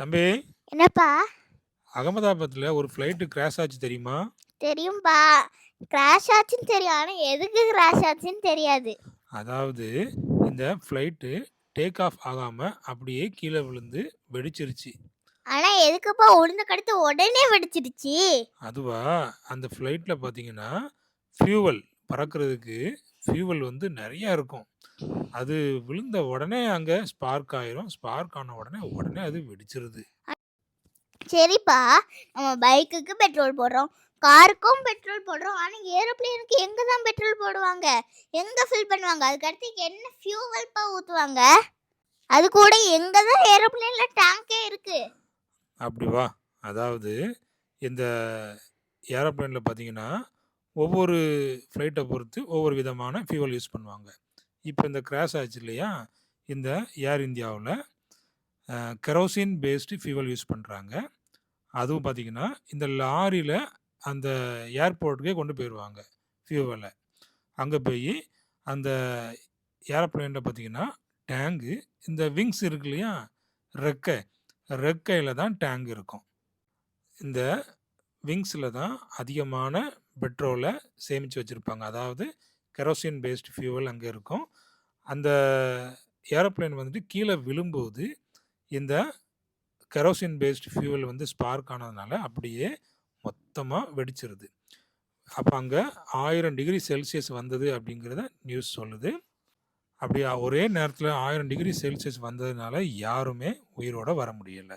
தம்பி, என்னப்பா? அகமதாபாத்ல ஒரு ஃப்ளைட் கிராஷ் ஆச்சு தெரியுமா? தெரியும்பா. கிராஷ் ஆச்சுன்னு தெரியும். ஆனா எதுக்கு கிராஷ் ஆச்சுன்னு தெரியாது. அதாவது இந்த ஃப்ளைட்டு டேக் ஆஃப் ஆகாம அப்படியே கீழ விழுந்து வெடிச்சிருச்சு. ஆனா எதுக்குப்பா உழுந்த கடுத்து உடனே வெடிச்சிடுச்சு? அதுவா, அந்த ஃப்ளைட்ல பார்த்தீங்கன்னா, ஃபியூவல் பறக்கிறதுக்கு ஃபியூவல் வந்து நெறையா இருக்கும். அது விழுந்த உடனே அங்க ஸ்பார்க் ஆயிரும். ஸ்பார்க் ஆன உடனே உடனே அது வெடிச்சிருது. சரிப்பா, நம்ம பைக்குக்கு பெட்ரோல் போடுறோம். காருக்கும் பெட்ரோல் போடுறோம். ஆனா ஏரோப்ளேனுக்கு எங்க தான் பெட்ரோல் போடுவாங்க? எங்க ஃபில் பண்ணுவாங்க? அதுக்கு அடுத்து என்ன ஃபியூவல்ப்பா ஊத்துவாங்க? அது கூட எங்க தான் ஏரோப்ளேன்ல டேங்கே இருக்கு? அப்படி வா. அதாவது இந்த ஏரோப்ளேன்ல பார்த்தீங்கன்னா, ஒவ்வொரு ஃப்ளைட்ட பொறுத்து ஒவ்வொரு விதமான ஃபியூவல் யூஸ் பண்ணுவாங்க. இப்ப இந்த கிராஷ் ஆச்சு இல்லையா? இந்த ஏர் இந்தியாவுல கெரோசின் பேஸ்டு ஃபியூவல் யூஸ் பண்றாங்க. அதுவும் பார்த்தீங்கன்னா, இந்த லாரியில அந்த ஏர்போர்ட்டுக்கே கொண்டு போயிருவாங்க ஃபியூவல. அங்க போயி அந்த ஏரோப்ளேன்ல பார்த்தீங்கன்னா, டேங்கு இந்த விங்ஸ் இருக்கு இல்லையா? ரெக்கை, ரெக்கையில தான் டேங்க் இருக்கும். இந்த விங்ஸ்ல தான் அதிகமான பெட்ரோல சேமிச்சு வச்சிருப்பாங்க. அதாவது கெரோசின் பேஸ்டு ஃபியூவல் அங்க இருக்கும். அந்த ஏரோப்ளேன் வந்துட்டு கீழ விழும்போது, இந்த கெரோசின் பேஸ்டு ஃபியூவல் வந்து ஸ்பார்க் ஆனதுனால அப்படியே மொத்தமா வெடிச்சிருது. அப்ப அங்க 1000 டிகிரி செல்சியஸ் வந்தது அப்படிங்கிறத நியூஸ் சொல்லுது. அப்படி ஒரே நேரத்துல 1000 டிகிரி செல்சியஸ் வந்ததுனால யாருமே உயிரோட வர முடியல.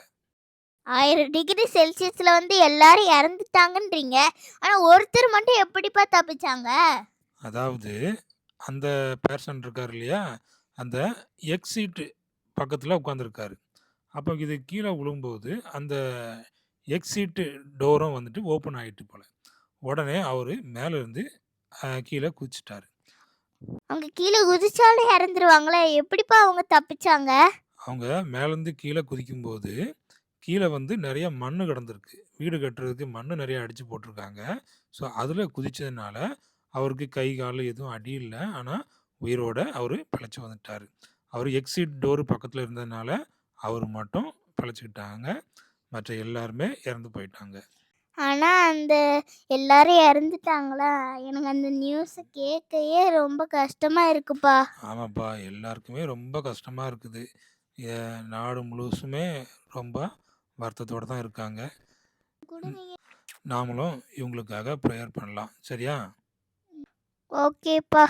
1000 டிகிரி செல்சியஸ்ல வந்து எல்லாரும் இறந்துட்டாங்கன்றீங்க. ஆனா ஒருத்தர் மட்டும் எப்படிப்பா தப்பிச்சாங்க? அதாவது அந்த பெர்சன் இருக்காரு இல்லையா? அந்த எக்ஸிட் பக்கத்துல உட்கார்ந்திருக்காரு. அப்ப இது கீழ விழும்போது, அந்த எக்ஸிட் டோரும் வந்துட்டு ஓப்பன் ஆயிட்டு போல. உடனே அவரு மேல இருந்து கீழ குதிச்சுட்டாரு. அவங்க கீழ குதிச்சாலும் இறந்துருவாங்களே! எப்படிப்பா அவங்க தப்பிச்சாங்க? அவங்க மேலேருந்து கீழ குதிக்கும்போது, கீழ வந்து நெறைய மண்ணு கிடந்திருக்கு. வீடு கட்டுறதுக்கு மண்ணு நெறைய அடிச்சு போட்டுருக்காங்க. ஸோ, அதுல குதிச்சதுனால, அவருக்கு கை, கால் எதுவும் அடி இல்ல. ஆனா, உயிரோட அவரு பிழைச்சு வந்துட்டாரு. அவரு எக்ஸிட் டோர் பக்கத்துல இருந்ததுனால, அவரு மட்டும் பிழைச்சுக்கிட்டாங்க. மற்ற எல்லாருமே இறந்து போயிட்டாங்க. ஆனா அந்த எல்லாரும் இறந்துட்டாங்களா? எனக்கு அந்த நியூஸ கேட்கயே ரொம்ப கஷ்டமா இருக்குப்பா. ஆமாப்பா, எல்லாருக்குமே ரொம்ப கஷ்டமா இருக்குது. நாடு முழுசுமே ரொம்ப வருத்தத்தோட தான் இருக்காங்க. கூட நீங்க நாமளும் இவங்களுக்காக ப்ரேயர் பண்ணலாம். சரியா? ஓகேப்பா.